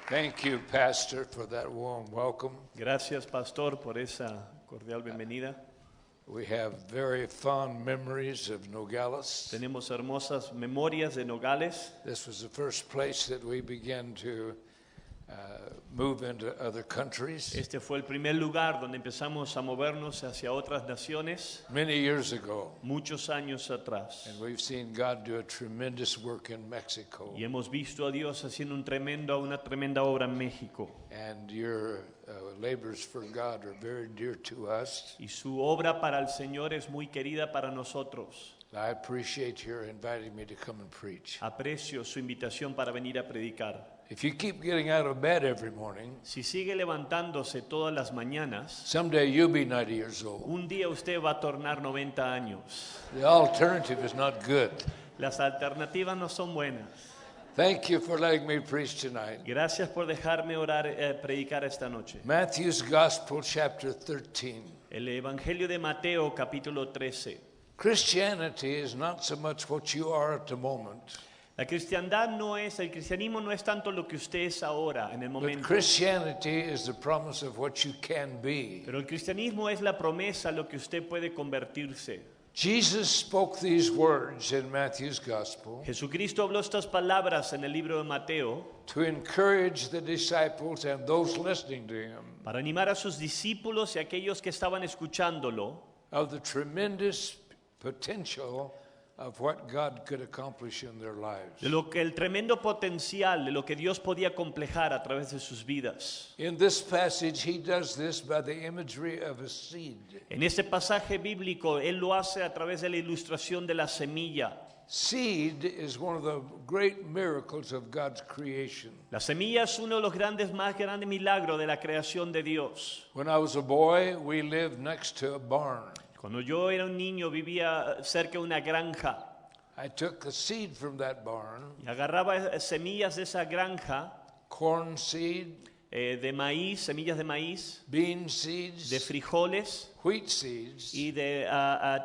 Thank you, Pastor, for that warm welcome. Gracias, pastor, por esa cordial bienvenida. We have very fond memories of Nogales. Tenemos hermosas memorias de Nogales. This was the first place that we began to move into other countries. Este fue el primer lugar donde empezamos a movernos hacia otras naciones. Many years ago. Muchos años atrás. And we've seen God do a tremendous work in Mexico. Y hemos visto a Dios haciendo una tremenda obra en México. And your labors for God are very dear to us. Y su obra para el Señor es muy querida para nosotros. I appreciate your inviting me to come and preach. Aprecio su invitación para venir a predicar. If you keep getting out of bed every morning, si sigue levantándose todas las mañanas, someday you'll be 90 years old. Un día usted va a tornar 90 años. The alternative is not good. Las alternativas no son buenas. Thank you for letting me preach tonight. Gracias por dejarme predicar esta noche. Matthew's Gospel, chapter 13. El Evangelio de Mateo, capítulo 13. Christianity is not so much what you are at the moment. El cristianismo no es tanto lo que usted es ahora, en el momento. But Christianity is the promise of what you can be. Pero el cristianismo es la promesa lo que usted puede convertirse. Jesus spoke these words in Matthew's Gospel. Jesucristo habló estas palabras en el libro de Mateo. To encourage the disciples and those listening to him. Para animar a sus discípulos y a aquellos que estaban escuchándolo. Of the tremendous potential of what God could accomplish in their lives. De lo que el tremendo potencial de lo que Dios podía complejar a través de sus vidas. In this passage he does this by the imagery of a seed. En este pasaje bíblico él lo hace a través de la ilustración de la semilla. Seed is one of the great miracles of God's creation. La semilla es uno de los más grandes milagros de la creación de Dios. When I was a boy, we lived next to a barn. Cuando yo era un niño vivía cerca de una granja. I took a seed from that barn. Y agarraba semillas de esa granja. Corn seed. De maíz, semillas de maíz. Bean seeds. De frijoles. Wheat seeds. Y de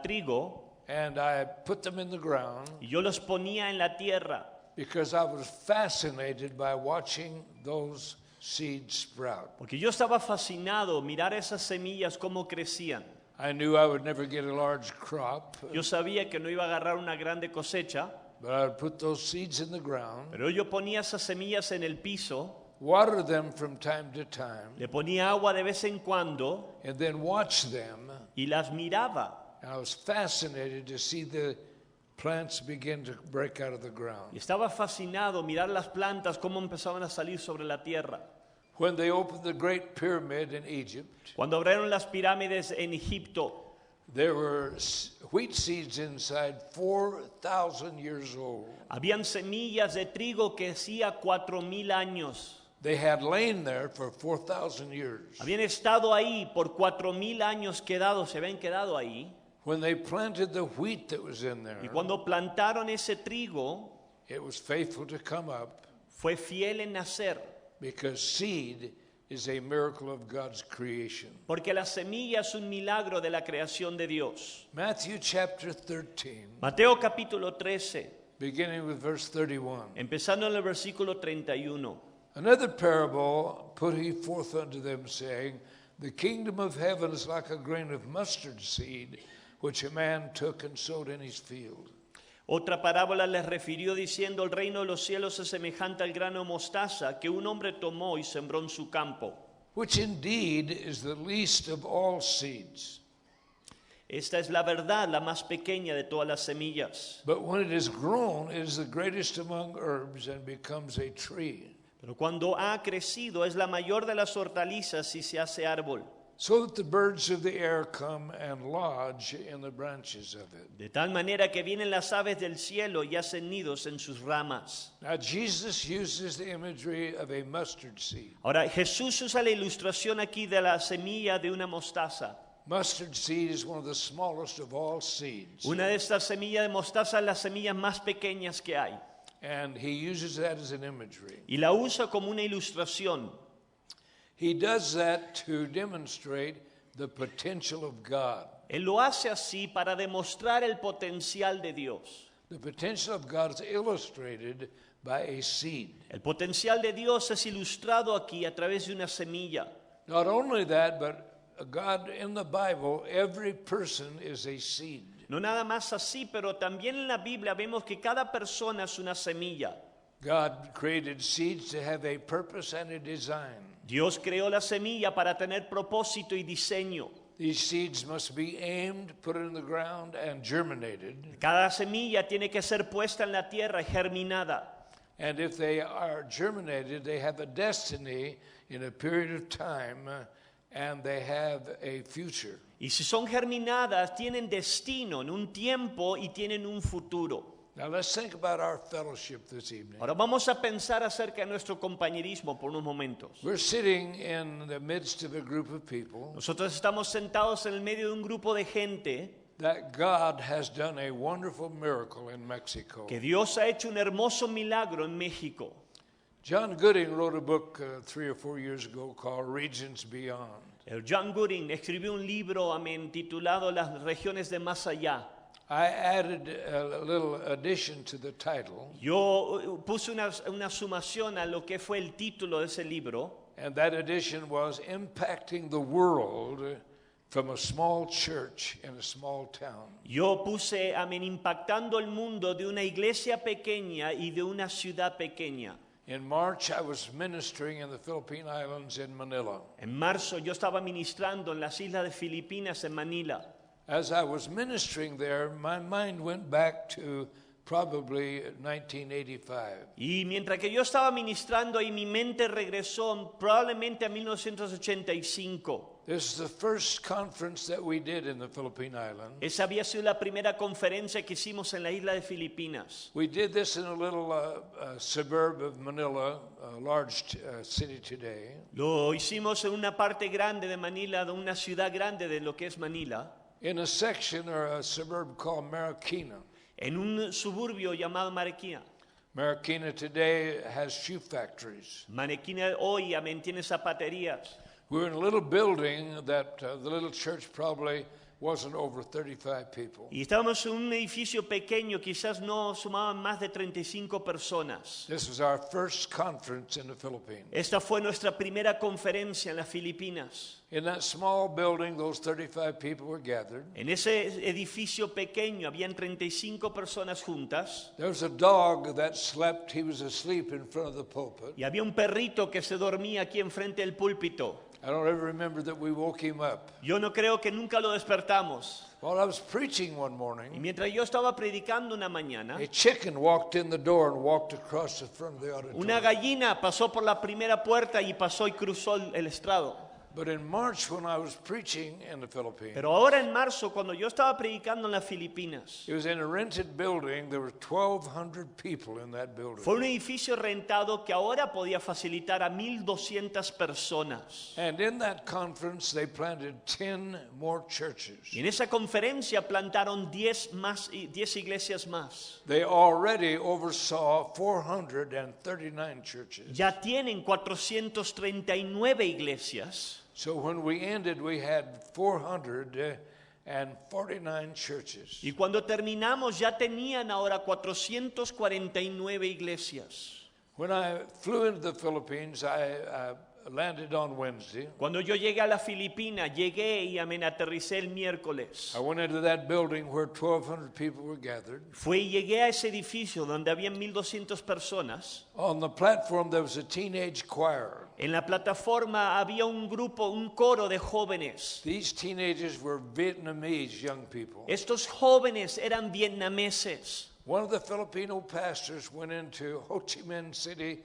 trigo. And I put them in the ground. Y yo los ponía en la tierra. Because I was fascinated by watching those seeds sprout. Porque yo estaba fascinado mirar esas semillas cómo crecían. I knew I would never get a large crop. Yo sabía que no iba a agarrar una grande cosecha. But I would put those seeds in the ground. Pero yo ponía esas semillas en el piso. Water them from time to time. Le ponía agua de vez en cuando. And then watch them. Y las miraba. And I was fascinated to see the plants begin to break out of the ground. Y estaba fascinado mirar las plantas cómo empezaban a salir sobre la tierra. When they opened the Great Pyramid in Egypt, cuando abrieron las pirámides en Egipto, there were wheat seeds inside 4,000 years old. Habían semillas de trigo que hacía 4,000 años. They had lain there for 4,000 years. Habían estado ahí por 4,000 años se habían quedado ahí. When they planted the wheat that was in there, y cuando plantaron ese trigo, it was faithful to come up. Fue fiel en nacer. Because seed is a miracle of God's creation. Porque la semilla es un milagro de la creación de Dios. Matthew chapter 13. Mateo capítulo 13. Beginning with verse 31. Empezando en el versículo 31. Another parable put he forth unto them, saying, the kingdom of heaven is like a grain of mustard seed, which a man took and sowed in his field. Otra parábola les refirió diciendo, el reino de los cielos es semejante al grano de mostaza que un hombre tomó y sembró en su campo. Which indeed is the least of all seeds. Esta es la verdad, la más pequeña de todas las semillas. But when it is grown, it is the greatest among herbs and becomes a tree. Pero cuando ha crecido es la mayor de las hortalizas y se hace árbol. So that the birds of the air come and lodge in the branches of it. De tal manera que vienen las aves del cielo y hacen nidos en sus ramas. Now Jesus uses the imagery of a mustard seed. Ahora Jesús usa la ilustración aquí de la semilla de una mostaza. Mustard seed is one of the smallest of all seeds. Una de estas semillas de mostaza es las semillas más pequeñas que hay. And he uses that as an imagery. Y la usa como una ilustración. He does that to demonstrate the potential of God. Él lo hace así para demostrar el potencial de Dios. The potential of God is illustrated by a seed. El potencial de Dios es ilustrado aquí a través de una semilla. Not only that, but God in the Bible, every person is a seed. No nada más así, pero también en la Biblia vemos que cada persona es una semilla. God created seeds to have a purpose and a design. Dios creó la semilla para tener propósito y diseño. These seeds must be aimed, put in the ground, and germinated. Cada semilla tiene que ser puesta en la tierra y germinada. And if they are germinated, they have a destiny in a period of time, and they have a future. Y si son germinadas, tienen destino en un tiempo y tienen un futuro. Now let's think about our fellowship this evening. Ahora vamos a pensar acerca de nuestro compañerismo por unos momentos. We're sitting in the midst of a group of people Nosotros estamos sentados en el medio de un grupo de gente that God has done a wonderful miracle in Mexico. que Dios ha hecho un hermoso milagro en México. John Gooding wrote a book 3 or 4 years ago called Regions Beyond. El John Gooding escribió un libro titulado Las regiones de más allá. I added a little addition to the title, Yo puse una sumación a lo que fue el título de ese libro, and that addition was Impacting the World from a Small Church in a Small Town. Yo puse impactando el mundo de una iglesia pequeña y de una ciudad pequeña. In March, I was ministering in the Philippine Islands in Manila. En marzo yo estaba ministrando en las islas de Filipinas, en Manila. As I was ministering there, my mind went back to probably 1985. Y mientras que yo estaba ministrando y mi mente regresó probablemente a 1985. This is the first conference that we did in the Philippine Islands. Esa había sido la primera conferencia que hicimos en la isla de Filipinas. We did this in a little suburb of Manila, a large city today. Lo hicimos en una parte grande de Manila, de una ciudad grande de lo que es Manila, In a section or a suburb called Marikina. en un suburbio llamado Marikina. Marikina today has shoe factories. Marikina hoy tiene zapaterías. We were in a little building that the little church probably wasn't over 35 people. Y estábamos en un edificio pequeño, quizás no sumaban más de 35 personas. This was our first conference in the Philippines. Esta fue nuestra primera conferencia en las Filipinas. In that small building, those 35 people were gathered. En ese edificio pequeño habían 35 personas juntas. There was a dog that slept. He was asleep in front of the pulpit. Y había un perrito que se dormía aquí enfrente del púlpito. I don't ever remember that we woke him up. Yo no creo que nunca lo despertamos. While I was preaching one Y morning, mientras yo estaba predicando una mañana, a chicken walked in the door and walked across the front of the una auditorium. gallina pasó por la primera puerta y pasó y cruzó el estrado. But in March, when I was preaching in the Philippines, Pero ahora en marzo, cuando yo estaba predicando en las Filipinas, it was in a rented building. There were 1,200 people in that building. fue un edificio rentado que ahora podía facilitar a 1,200 personas. And in that conference, they planted 10 more churches. Y en esa conferencia plantaron 10 iglesias más. They already oversaw 439 churches. Ya tienen 439 iglesias. So when we ended, we had 449 churches. Y cuando terminamos ya tenían ahora 449 iglesias. When I flew into the Philippines, I landed on Wednesday. Cuando yo llegué a la Filipina, llegué y aterricé el miércoles. I went into that building where 1,200 people were gathered. Fui y llegué a ese edificio donde había 1,200 personas. On the platform, there was a teenage choir. En la plataforma había un grupo, un coro de jóvenes. These teenagers were Vietnamese young people. Estos jóvenes eran vietnameses. One of the Filipino pastors went into Ho Chi Minh City,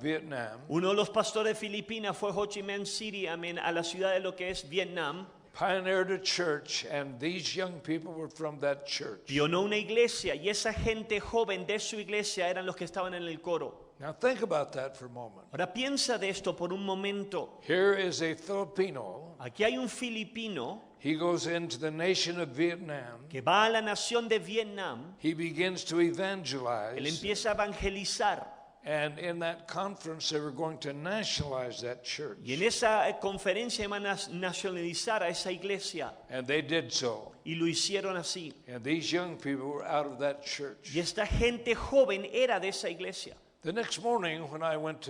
Vietnam, Uno de los pastores de Filipinas fue Ho Chi Minh City, a la ciudad de lo que es Vietnam. pioneered a church, and these young people were from that church. Pionó una iglesia y esa gente joven de su iglesia eran los que estaban en el coro. Now think about that for a moment. Ahora piensa de esto por un momento. Here is a Filipino. Aquí hay un filipino He goes into the nation of Vietnam. que va a la nación de Vietnam. He begins to Él evangelize. empieza a evangelizar. And in that conference, they were going to nationalize that church. Y en esa conferencia iban a nacionalizar a esa iglesia. And they did so. Y lo hicieron así. And these young people were out of that church. Y esta gente joven era de esa iglesia. The next morning, when I went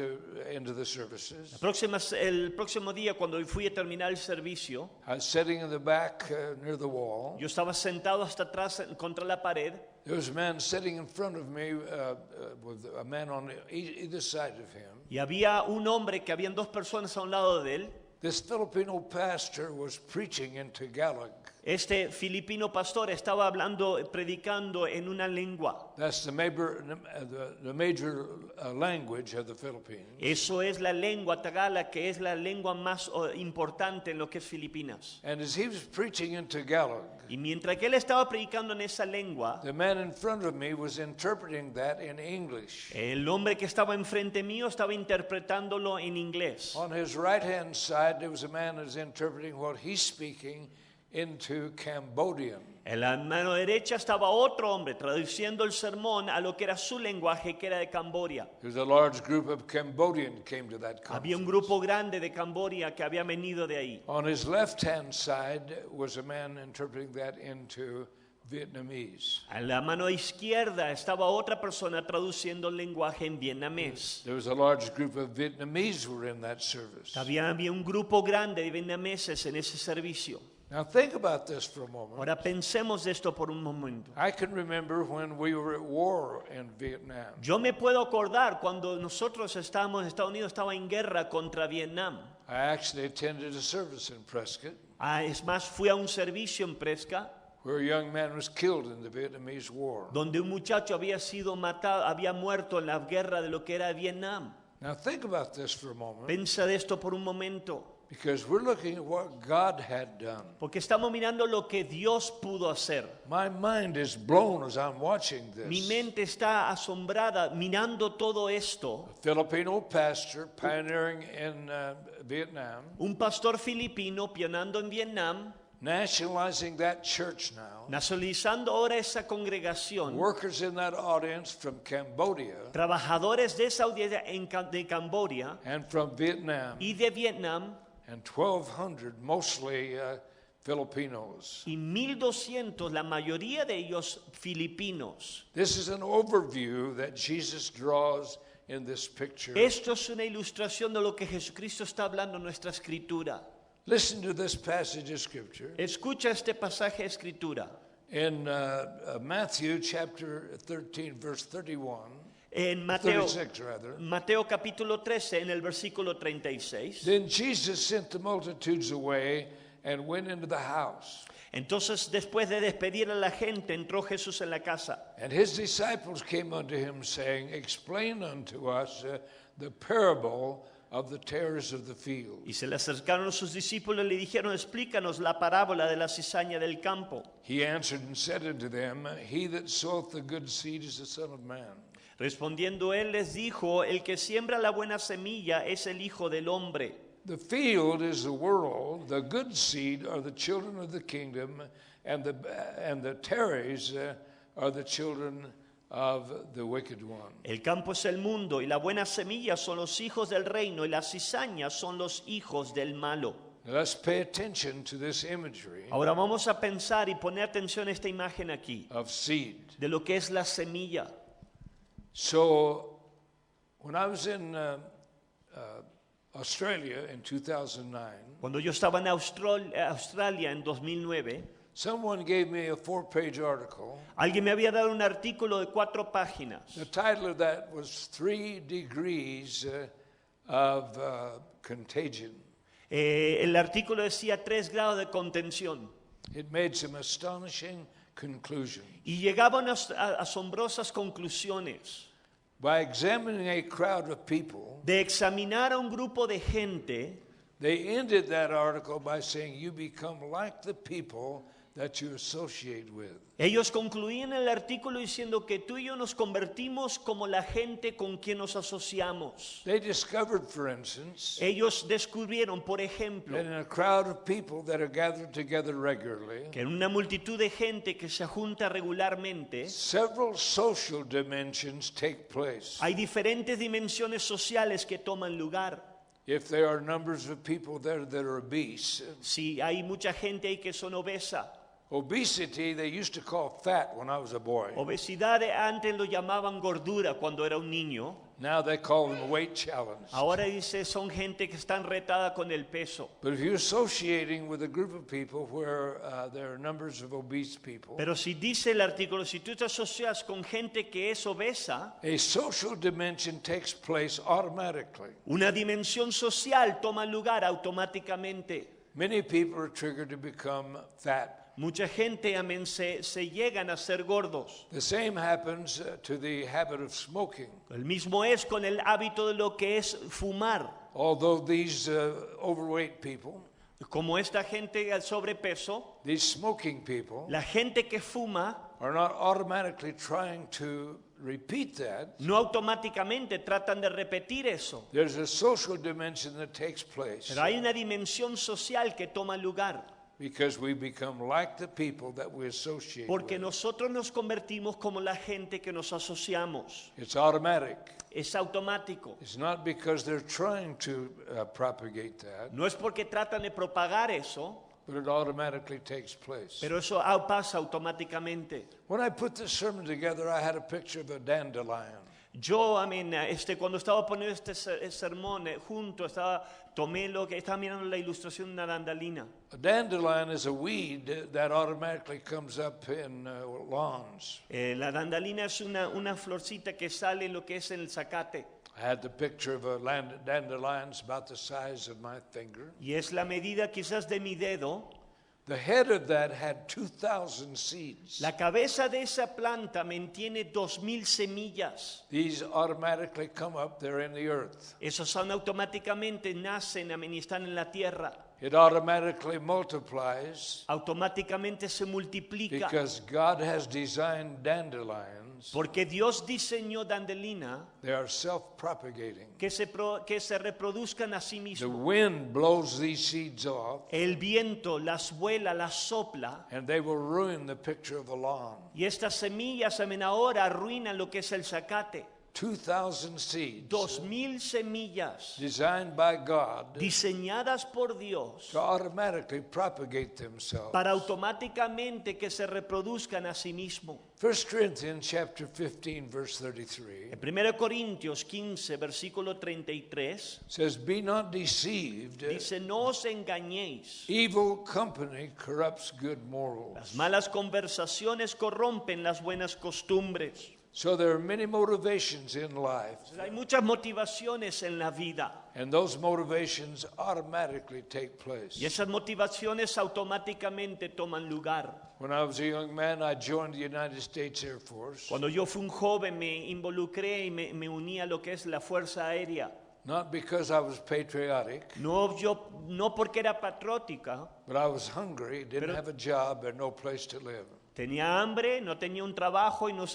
into the services, El próximo día, cuando fui a terminar el servicio, I was sitting in the back near the wall. yo estaba sentado hasta atrás contra la pared. There was a man sitting in front of me with a man on either side of him. Y había un hombre que habían dos personas a un lado de él. This Filipino pastor was preaching in Tagalog. Este filipino pastor estaba predicando en una lengua. That's the major language of the Philippines. Eso es la lengua tagala, que es la lengua más importante en lo que es Filipinas. And as he was preaching in Tagalog, Y mientras que él estaba predicando en esa lengua, the man in front of me was interpreting that in English. el hombre que estaba enfrente mío estaba interpretándolo en inglés. On his right-hand side, there was a man who was interpreting what he's speaking into Cambodian. En la mano derecha estaba otro hombre traduciendo el sermón a lo que era su lenguaje, que era de Camboya. There was a large group of Cambodian came to that Había un conference. grupo grande de Camboya que había venido de ahí. On his left-hand side was a man interpreting that into Vietnamese. A la mano izquierda estaba otra persona traduciendo el lenguaje en vietnamés. There was a large group of Vietnamese who were in that service. Había un grupo grande de vietnameses en ese servicio. Now think about this for a moment. Ahora pensemos de esto por un momento. I can remember when we were at war in Vietnam. Yo me puedo acordar cuando nosotros estábamos, Estados Unidos estaba en guerra contra Vietnam. I actually attended a service in Prescott Es más, fui a un servicio en Presca where a young man was killed in the Vietnamese war. donde un muchacho había sido matado, había muerto en la guerra de lo que era Vietnam. Now think about this for a moment, Pensa de esto por un momento, because we're looking at what God had done. porque estamos mirando lo que Dios pudo hacer. My mind is blown as I'm watching Mi this. mente está asombrada mirando todo esto. A Filipino pastor pioneering in Vietnam, Un pastor filipino pionando en Vietnam, nationalizing that church now. nacionalizando ahora esa congregación. Workers in that audience from Cambodia Trabajadores de esa audiencia de Camboya and from Vietnam, y de Vietnam, and 1,200 mostly Filipinos. y 1,200, la mayoría de ellos filipinos. This is an overview that Jesus draws in this picture. Esto es una ilustración de lo que Jesucristo está hablando en nuestra escritura. Listen to this passage of Scripture Escucha este pasaje de escritura. in Matthew chapter 13, verse 31, En Mateo, 36 rather. Mateo capítulo 13, en el versículo 36. Then Jesus sent the multitudes away and went into the house. Entonces, después de despedir a la gente, entró Jesús en la casa. And his disciples came unto him, saying, Explain unto us the parable of the tares of the field. Y se le acercaron a sus discípulos y le dijeron, explícanos la parábola de la cizaña del campo. He answered and said unto them, He that soweth the good seed is the Son of Man. Respondiendo él les dijo, el que siembra la buena semilla es el Hijo del Hombre. The field is the world, the good seed are the children of the kingdom, and the tares are the children of the wicked one. El campo es el mundo y la buena semilla son los hijos del reino y las cizañas son los hijos del malo. Now let's pay attention to this imagery Ahora vamos a pensar y poner atención a esta imagen aquí, of seed. de lo que es la semilla. So when I was in Australia in 2009, Cuando yo estaba en Australia en 2009, someone gave me a 4-page article. alguien me había dado un artículo de 4 páginas. The title of that was 3 Degrees of Contagion. El artículo decía 3 grados de contención. It made some astonishing conclusions. Y llegaban a asombrosas conclusiones. By examining a crowd of people, De examinar a un grupo de gente, they ended that article by saying, You become like the people that you associate with. Ellos concluían el artículo diciendo que tú y yo nos convertimos como la gente con quien nos asociamos. They discovered, for instance, Ellos descubrieron, por ejemplo, that in a crowd of people that are gathered together regularly, que en una multitud de gente que se junta regularmente, several social dimensions take place. hay diferentes dimensiones sociales que toman lugar. If there are numbers of people there that are obese, Si hay mucha gente ahí que son obesa, obesity they used to call fat when I was a boy. obesidad antes lo llamaban gordura cuando era un niño, Now they call them weight challenge. ahora dice son gente que están retada con el peso. But if you're associating with a group of people where there are numbers of obese people, Pero si dice el artículo, si tú te asocias con gente que es obesa, a social dimension takes place automatically. una dimensión social toma lugar automáticamente. Many people are triggered to become fat. Mucha gente, amén, se llegan a ser gordos. The same happens to the habit of smoking. El mismo es con el hábito de lo que es fumar. Although these overweight people, Como esta gente al sobrepeso, these smoking people, la gente que fuma are not automatically trying to repeat that. no automáticamente tratan de repetir eso. There's a social dimension that takes place Pero hay una dimensión social que toma lugar. because we become like the people that we associate Porque with. nosotros nos convertimos como la gente que nos asociamos. It's automatic. Es automático. It's not because they're trying to propagate that, No es porque tratan de propagar eso, but it automatically takes place. pero eso pasa automáticamente. When I put this sermon together, I had a picture of a dandelion. Yo, amén, cuando estaba poniendo este sermón junto, tomé lo que estaba mirando la ilustración de una dandalina. A dandelion is a weed that automatically comes up in lawns. La dandalina es una florcita que sale en lo que es el zacate. I had the picture of a dandelion about the size of my finger. Y es la medida quizás de mi dedo. The head of that had 2,000 seeds. La cabeza de esa planta tiene 2,000 semillas. These automatically come up there in the earth. Esos son automáticamente nacen, amén, y están en la tierra. It automatically multiplies Automáticamente se multiplica. because God has designed dandelions. Porque Dios diseñó dandelina They are self-propagating. que se reproduzcan a sí The mismos. wind blows these seeds off, El viento las vuela, las sopla, and they will ruin the picture of a lawn. y estas semillas, amén, ahora arruinan lo que es el zacate. 2,000 seeds 2,000 semillas designed by God diseñadas por Dios to automatically propagate themselves. para automáticamente que se reproduzcan a sí mismos. 1 Corinthians chapter 15 verse 33 En 1 Corintios 15, versículo 33, says, "Be not deceived, dice, no os engañéis. evil company corrupts good Las morals." malas conversaciones corrompen las buenas costumbres. So there are many motivations in life, Hay muchas motivaciones en la vida, and those motivations automatically take y place. esas motivaciones automáticamente toman lugar. When I was a young man, I joined the United States Air Force, Cuando yo fui un joven me involucré y me uní a lo que es la Fuerza Aérea. not because I was patriotic, No porque era patriótica, but I was hungry, didn't Pero- have a job, and no place to live. tenía hambre, no tenía un trabajo y no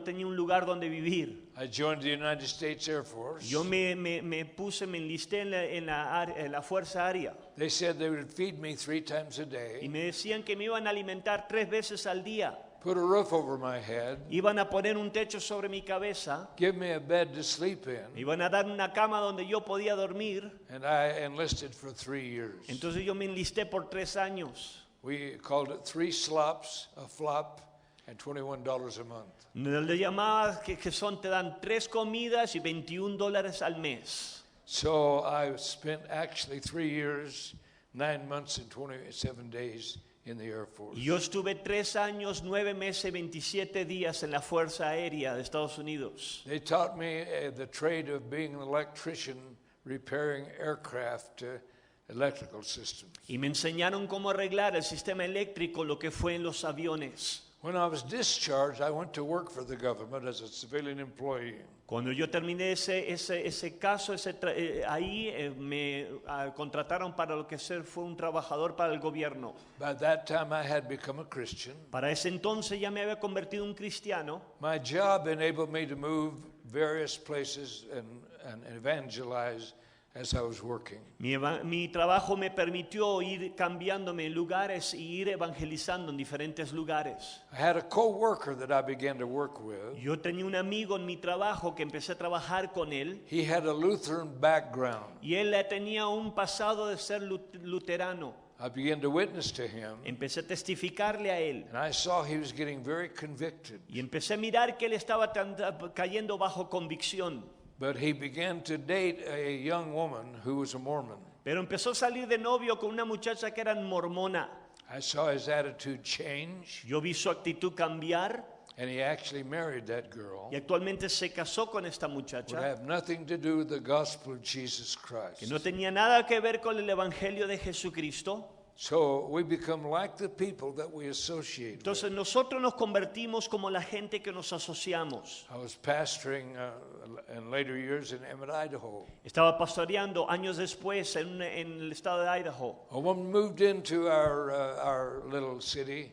tenía un lugar donde vivir. I joined the United States Air Force. Yo me enlisté en la Fuerza Aérea. They said they would feed me 3 times a Y day, me decían que me iban a alimentar 3 veces al día. put a roof over my head, Iban a poner un techo sobre mi cabeza. give me a bed to sleep in, Me iban a dar una cama donde yo podía dormir. and I enlisted for 3 years. Entonces yo me enlisté por 3 años. We called it 3 slops, a flop, and $21 a month. Le llamaba que te dan 3 comidas y $21 al mes. So I spent actually 3 years, 9 months, and 27 days in the Air Force. Y yo estuve 3 años, 9 meses, 27 días en la Fuerza Aérea de Estados Unidos. They taught me the trade of being an electrician, repairing aircraft electrical systems. Y me enseñaron cómo arreglar el sistema eléctrico, lo que fue en los aviones. When I was discharged, I went to work for the government as a civilian employee. Cuando yo terminé ese caso, ahí me contrataron para lo que fue un trabajador para el gobierno. By that time, I had become a Christian. Para ese entonces ya me había convertido en un cristiano. My job enabled me to move various places and evangelize as I was working. Mi trabajo me permitió ir cambiándome en lugares y ir evangelizando en diferentes lugares. I had a co-worker that I began to work with. Yo tenía un amigo en mi trabajo que empecé a trabajar con él. He had a Lutheran background. Y él tenía un pasado de ser luterano. I began to witness to him. Empecé a testificarle a él. And I saw he was getting very convicted. Y empecé a mirar que él estaba cayendo bajo convicción. But he began to date a young woman who was a Mormon. Pero empezó a salir de novio con una muchacha que era mormona. I saw his attitude change, Yo vi su actitud cambiar and he actually married that girl. y actualmente se casó con esta Would muchacha have nothing to do with the gospel of Jesus Christ. que no tenía nada que ver con el evangelio de Jesucristo. So we become like the people that we associate Entonces with. nosotros nos convertimos como la gente que nos asociamos. I was pastoring in later years in Emmett, Idaho. Estaba pastoreando años después en el estado de Idaho. A woman moved into our little city.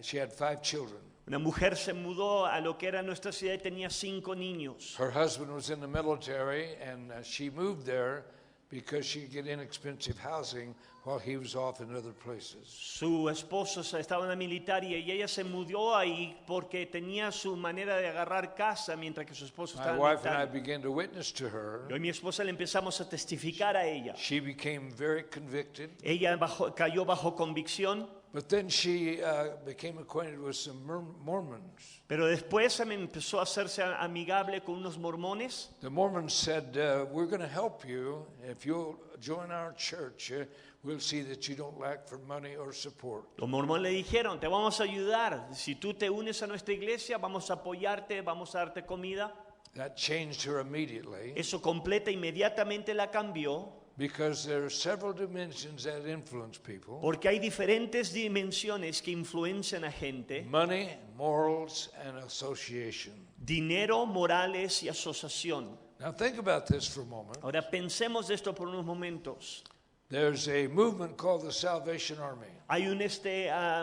She had 5 children. Una mujer se mudó a lo que era nuestra ciudad y tenía 5 niños. Her husband was in the military, and she moved there because she could get inexpensive housing while he was off in other places. Su esposo estaba en la militar y ella se mudó ahí porque tenía su manera de agarrar casa mientras que su esposo My estaba en wife and I la militar. began to witness to her. Yo y mi esposa le empezamos a testificar a ella. She became very convicted, Ella cayó bajo convicción, but then she became acquainted with some Mormons. pero después se me empezó a hacerse amigable con unos mormones. The Mormons said, we're going to help you. If you'll join our church, we'll see that you don't lack for money or support. Los mormones le dijeron, te vamos a ayudar. Si tú te unes a nuestra iglesia, vamos a apoyarte, vamos a darte comida. That changed her immediately Eso completa inmediatamente la cambió. because there are several dimensions that influence people. Porque hay diferentes dimensiones que influencian a gente. Money, morals, and association. Dinero, morales y asociación. Now think about this for a moment. Ahora pensemos de esto por unos momentos. There's a movement called the Salvation Army. Hay un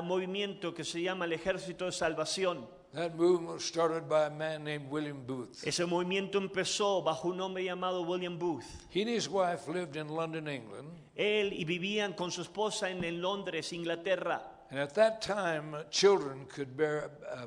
movimiento que se llama el ejército de salvación. That movement was started by a man named William Booth. Ese movimiento empezó bajo un hombre llamado William Booth. He and his wife lived in London, England. Él y vivían con su esposa en Londres, Inglaterra. And at that time, children could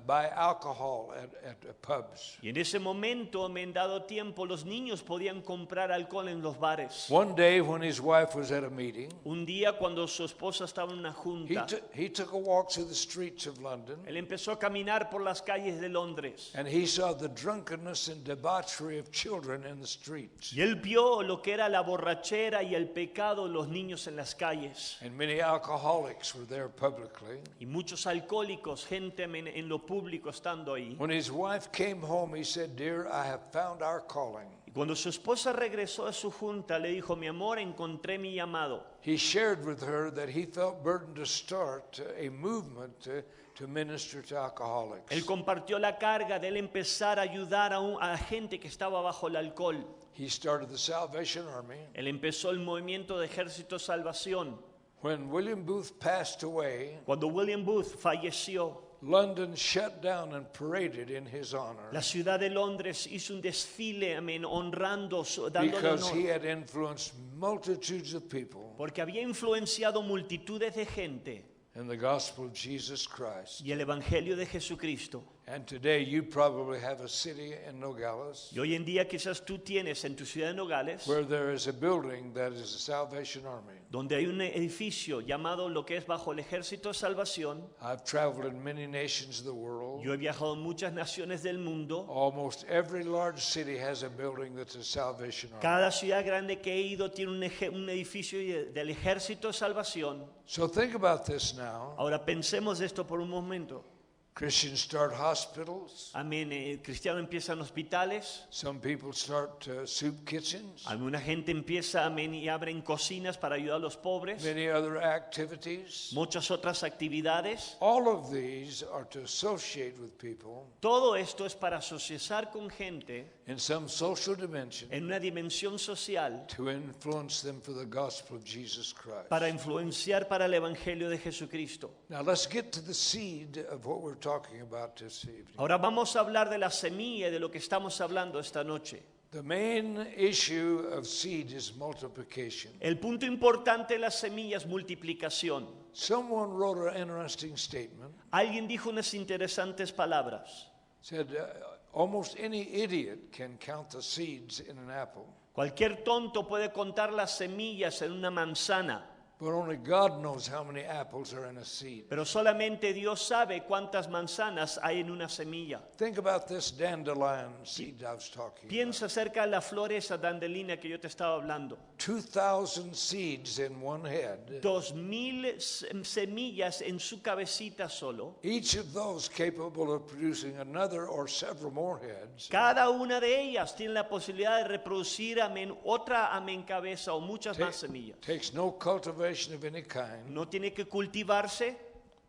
buy alcohol at pubs. Y en ese momento, en dado tiempo, los niños podían comprar alcohol en los bares. One day when his wife was at a meeting, Un día cuando su esposa estaba en una junta, he took a walk through the streets of London, él empezó a caminar por las calles de Londres. and he saw the drunkenness and debauchery of children in the streets. Y él vio lo que era la borrachera y el pecado de los niños en las calles. And many alcoholics were there publicly. Y muchos alcohólicos, gente en lo público estando ahí. When his wife came home, he said, "Dear, I have found our calling." Y cuando su esposa regresó a su junta, le dijo, mi amor, encontré mi llamado. He shared with her that he felt burdened to start a movement to minister to alcoholics. Él compartió la carga de él empezar a ayudar a gente que estaba bajo el alcohol. He started the Salvation Army. Él empezó el movimiento de Ejército Salvación. When William Booth passed away, Cuando William Booth falleció, London shut down and paraded in his honor la ciudad de Londres hizo un desfile, honrando, dándole because he honor, had influenced multitudes of people porque había influenciado multitudes de gente in the gospel of Jesus Christ. y el evangelio de Jesucristo. And today you probably have a city in Nogales Y hoy en día quizás tú tienes en tu ciudad de Nogales, where there is a building that is the Salvation Army. donde hay un edificio llamado lo que es bajo el Ejército de Salvación. I've traveled in many nations of the world. Yo he viajado en muchas naciones del mundo. Almost every large city has a building that's a Salvation Army. Cada ciudad grande que he ido tiene un edificio del Ejército de Salvación. So think about this now. Ahora pensemos esto por un momento. Christians start hospitals. Amén. Cristianos empiezan hospitales. Some people start soup kitchens. Alguna gente empieza, amén, y abren cocinas para ayudar a los pobres. Many other activities. Muchas otras actividades. All of these are to associate with people Todo esto es para asociar con gente in some social dimension en una dimensión social to influence them for the gospel of Jesus Christ. para influenciar para el evangelio de Jesucristo. Now let's get to the seed of what we're talking about this evening. Ahora vamos a hablar de la semilla y de lo que estamos hablando esta noche. The main issue of seed is multiplication. El punto importante de la semilla es multiplicación. Someone wrote an interesting statement. Alguien dijo unas interesantes palabras. Said almost any idiot can count the seeds in an apple, Cualquier tonto puede contar las semillas en una manzana, but only God knows how many apples are in a seed. pero solamente Dios sabe cuántas manzanas hay en una semilla. Think about this dandelion seed I was talking about. Piensa acerca de la flor esa dandelina que yo te estaba hablando. 2,000 seeds in one head. 2,000 semillas en su cabecita solo. Each of those capable of producing another or several more heads. Cada una de ellas tiene la posibilidad de reproducir, amén, otra, amén, cabeza o muchas más semillas. Takes no cultivation of any kind, No tiene que cultivarse,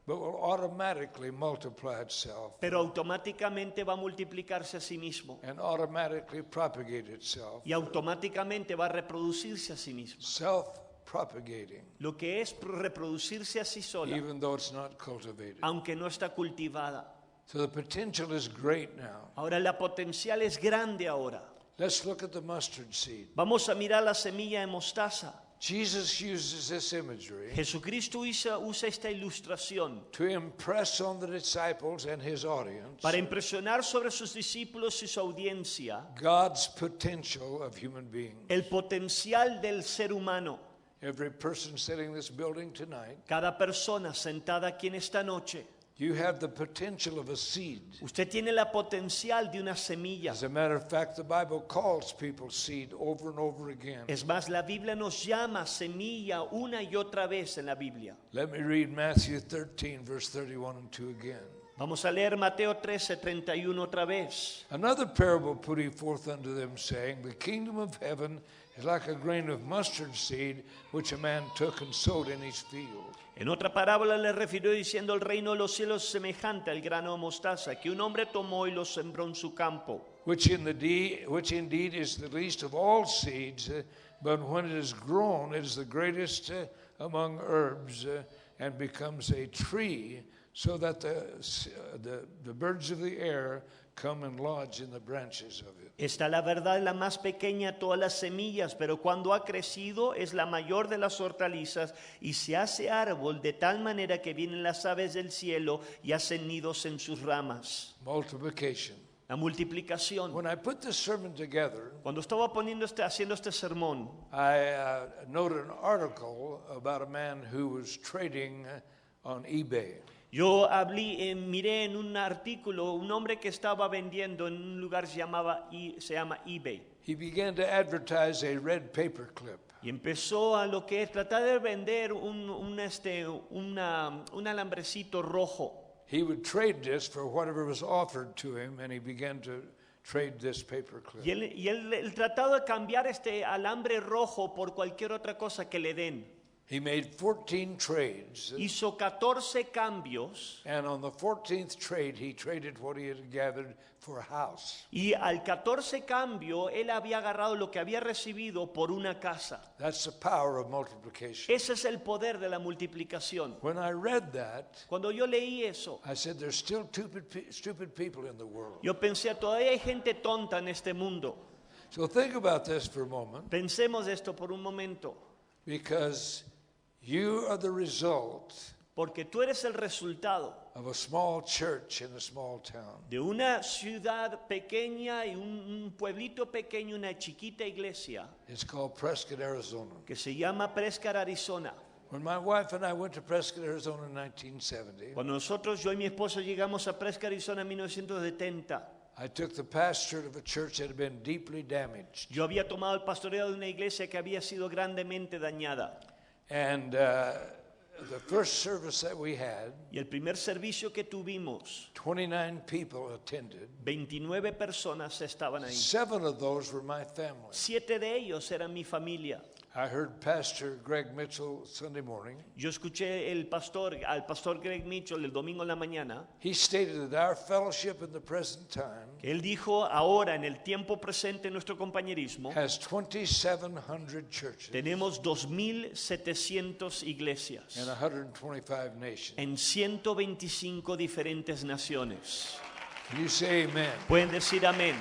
but will automatically multiply itself pero automáticamente va a multiplicarse a sí mismo. and automatically propagate itself. Y automáticamente va a reproducirse a sí mismo. Self-propagating, Lo que es reproducirse a sí sola, even though it's not cultivated. aunque no está cultivada. So the potential is great now. Ahora la potencial es grande ahora. Let's look at the mustard seed. Vamos a mirar la semilla de mostaza. Jesus uses this imagery Jesucristo usa esta ilustración to impress on the disciples and his audience para impresionar sobre sus discípulos y su audiencia God's potential of human beings. el potencial del ser humano. Every person sitting in this building tonight, Cada persona sentada aquí en esta noche, you have the potential of a seed. usted tiene la potencial de una semilla. As a matter of fact, the Bible calls people seed over and over again. Es más, la Biblia nos llama semilla una y otra vez en la Biblia. Let me read Matthew 13, verse 31 and 2 again. Vamos a leer Mateo 13:31 otra vez. Another parable put he forth unto them, saying, The kingdom of heaven is like a grain of mustard seed, which a man took and sowed in his field. En otra parábola le refirió diciendo: el reino de los cielos es semejante al grano de mostaza que un hombre tomó y lo sembró en su campo. Which indeed is the least of all seeds, but when it is grown, it is the greatest among herbs, and becomes a tree, so that the birds of the air come and lodge in the branches of it. Esta la verdad es la más pequeña de todas las semillas, pero cuando ha crecido es la mayor de las hortalizas y se hace árbol de tal manera que vienen las aves del cielo y hacen nidos en sus ramas. Multiplication. La multiplicación. When I put this sermon together, Cuando estaba haciendo este sermón, I noted an article about a man who was trading on eBay. yo miré en un artículo un hombre que estaba vendiendo en un lugar se llama eBay. He began to advertise a red paperclip. Y empezó a lo que es tratar de vender un alambrecito rojo. He would trade this for whatever was offered to him, and he began to trade this paperclip. Y él trataba de cambiar este alambre rojo por cualquier otra cosa que le den. He made 14 trades, Hizo 14 cambios and on the 14th trade, he traded what he had gathered for a house. y al 14 cambio él había agarrado lo que había recibido por una casa. That's the power of multiplication. Ese es el poder de la multiplicación. When I read that, Cuando yo leí eso, I said, there's still stupid people in the world. yo pensé, todavía hay gente tonta en este mundo. So think about this for a moment, Pensemos esto por un momento, because you are the result porque tú eres el resultado of a small church in a small town. de una ciudad pequeña y un pueblito pequeño, una chiquita iglesia It's called Prescott, Arizona. que se llama Prescott, Arizona. When my wife and I went to Prescott, Arizona in 1970, Cuando nosotros, yo y mi esposo, llegamos a Prescott, Arizona en 1970, I took the pastorate of a church that had been deeply damaged. yo había tomado el pastoreo de una iglesia que había sido grandemente dañada. And the first service that we had, Y el primer servicio que tuvimos, 29 people attended. 29 personas estaban ahí. 7 of those were my family. 7 de ellos eran mi familia. I heard Pastor Greg Mitchell Sunday morning. Yo escuché al pastor Greg Mitchell el domingo en la mañana. He stated that our fellowship in the present time Que él dijo, ahora en el tiempo presente nuestro compañerismo has 2,700 churches tenemos 2,700 iglesias in 125 nations. en 125 diferentes naciones. Can you say amen? Pueden decir amén.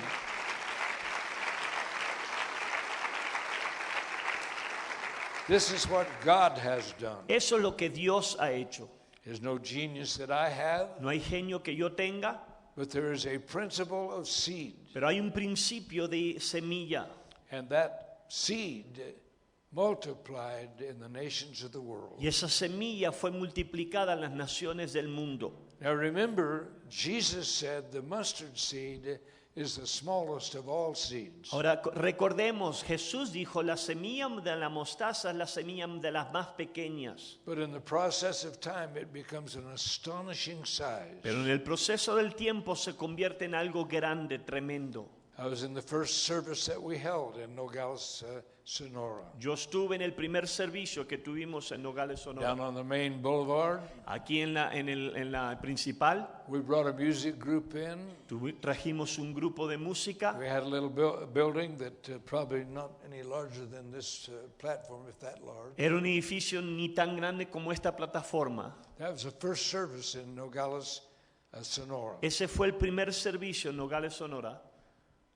This is what God has done. Eso es lo que Dios ha hecho. There's no genius that I have, No hay genio que yo tenga, but there is a principle of seed. pero hay un principio de semilla. And that seed multiplied in the nations of the world. Y esa semilla fue multiplicada en las naciones del mundo. Now remember, Jesus said the mustard seed is the smallest of all seeds. Ahora recordemos, Jesús dijo, la semilla de la mostaza es la semilla de las más pequeñas. But in the process of time, it becomes an astonishing size. Pero en el proceso del tiempo se convierte en algo grande, tremendo. I was in the first service that we held in Nogales, Sonora. Yo estuve en el primer servicio que tuvimos en Nogales, Sonora. Down on the main boulevard, Aquí en la principal we brought a music group in. trajimos un grupo de música. We had a little building that probably not any larger than this platform, if that large. Era un edificio ni tan grande como esta plataforma. That was the first service in Nogales, Sonora. Ese fue el primer servicio en Nogales, Sonora.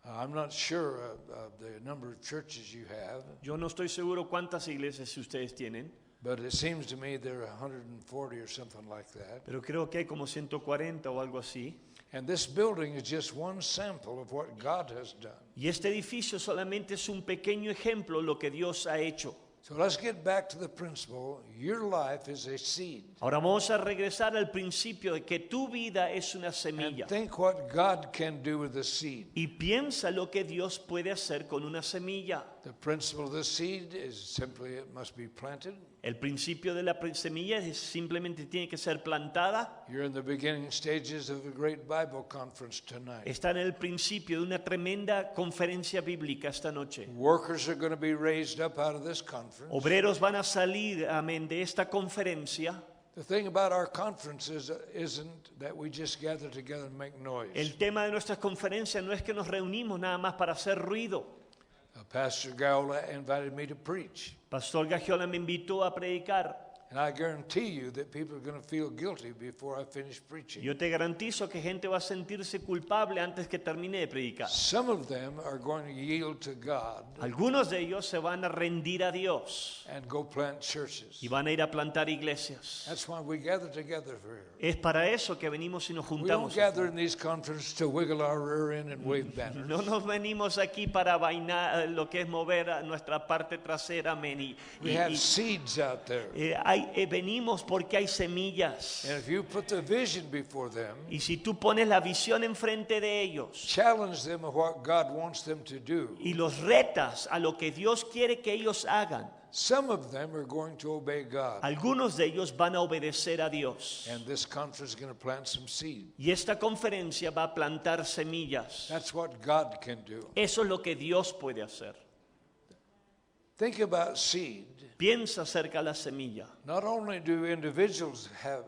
I'm not sure of the number of churches you have, Yo no estoy seguro cuántas iglesias ustedes tienen, but it seems to me there are 140 or something like that. pero creo que hay como 140 o algo así. And this building is just one sample of what God has done. Y este edificio solamente es un pequeño ejemplo de lo que Dios ha hecho. So let's get back to the principle. Your life is a seed. Ahora vamos a regresar al principio de que tu vida es una And semilla. think what God can do with the seed. Y piensa lo que Dios puede hacer con una semilla. The principle of the seed is simply it must be planted. El principio de la semilla es simplemente tiene que ser plantada. You're in the beginning stages of a great Bible conference tonight. Está en el principio de una tremenda conferencia bíblica esta noche. Workers are going to be raised up out of this conference. Obreros van a salir, amén, de esta conferencia. The thing about our conferences isn't that we just gather together and make noise. El tema de nuestras conferencias no es que nos reunimos nada más para hacer ruido. Pastor Gaola invited me to preach. Pastor Gagiola me invitó a predicar. And I guarantee you that people are going to feel guilty before I finish preaching. Yo te garantizo que gente va a sentirse culpable antes que termine de predicar. Some of them are going to yield to God Algunos de ellos se van a rendir a Dios and go plant churches. y van a ir a plantar iglesias. That's why we gather together for here. Es para eso que venimos y nos We don't juntamos. gather in these conferences to wiggle our rear end and wave banners. No nos venimos aquí para vainar lo que es mover a nuestra parte trasera, amén. We have seeds out there. Venimos porque hay semillas. And if you put the vision before them, Y si tú pones la visión enfrente de ellos challenge them of what God wants them to do, y los retas a lo que Dios quiere que ellos hagan, some of them are going to obey God. algunos de ellos van a obedecer a Dios. And this conference is going to plant some seed. Y esta conferencia va a plantar semillas. That's what God can do. Eso es lo que Dios puede hacer. Think about seed. Piensa acerca de la semilla. Not only do individuals have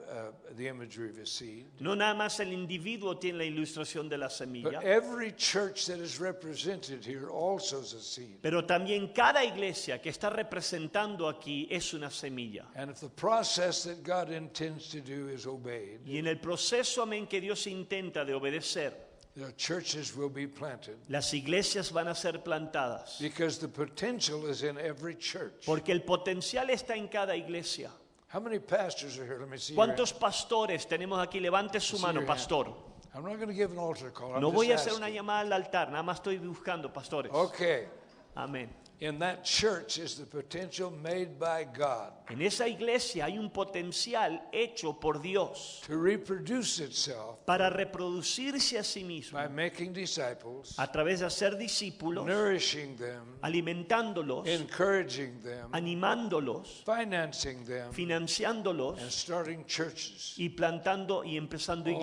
the imagery of a seed, No nada más el individuo tiene la ilustración de la semilla, but every church that is represented here also is a seed. pero también cada iglesia que está representando aquí es una semilla. And if the process that God intends to do is obeyed, Y en el proceso, amén, que Dios intenta de obedecer, the churches will be planted. las iglesias van a ser plantadas. Because the potential is in every church. Porque el potencial está en cada iglesia. How many pastors are here? Let me see. ¿Cuántos pastores tenemos aquí? Levante su Sí, mano, your pastor. I'm not going to give an altar call. I'm No just voy a hacer asking. una llamada al altar, nada más estoy buscando pastores. Okay. Amén. In that church is the potential made by God En esa iglesia hay un potencial hecho por Dios to reproduce itself para reproducirse a sí mismo by making disciples, a través de hacer discípulos, nourishing them, alimentándolos, encouraging them, animándolos, financing them, and financiándolos starting churches. y plantando y empezando All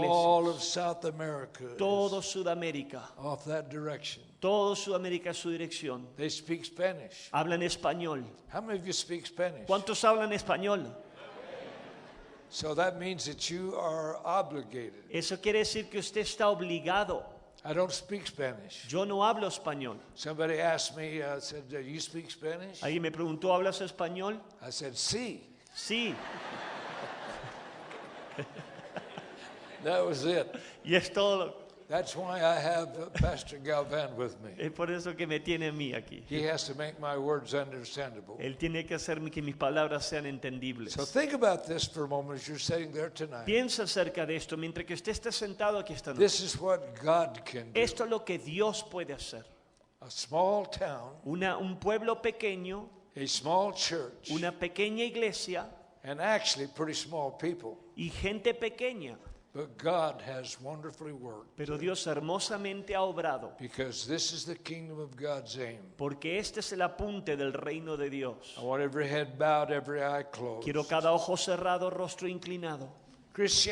iglesias. of South America Todo is Sudamérica, off that direction. todo Sudamérica es su dirección. They speak Spanish. Hablan español. How many of you speak Spanish? ¿Cuántos hablan español? So that means that you are obligated. Eso quiere decir que usted está obligado. I don't speak Spanish. Yo no hablo español. Somebody asked me, said, "Do you speak Spanish?" Alguien me preguntó, ¿hablas español? I said, "Sí." Sí. That was it. Y es todo. That's why I have Pastor Galvan with me. Es por eso que me tiene a mí aquí. He has to make my words understandable. Él tiene que hacer que mis palabras sean entendibles. So think about this for a moment as you're sitting there tonight. Piensa acerca de esto mientras que usted está sentado aquí esta noche. This is what God can do. Esto es lo que Dios puede hacer. A small town, Un pueblo pequeño, a small church, una pequeña iglesia and actually pretty small people. y gente pequeña. But God has wonderfully worked. Pero Dios hermosamente ha obrado. Because this is the kingdom of God's aim. Porque este es el apunte del reino de Dios. I want every head bowed, every eye closed. Quiero cada ojo cerrado, rostro inclinado. Christianity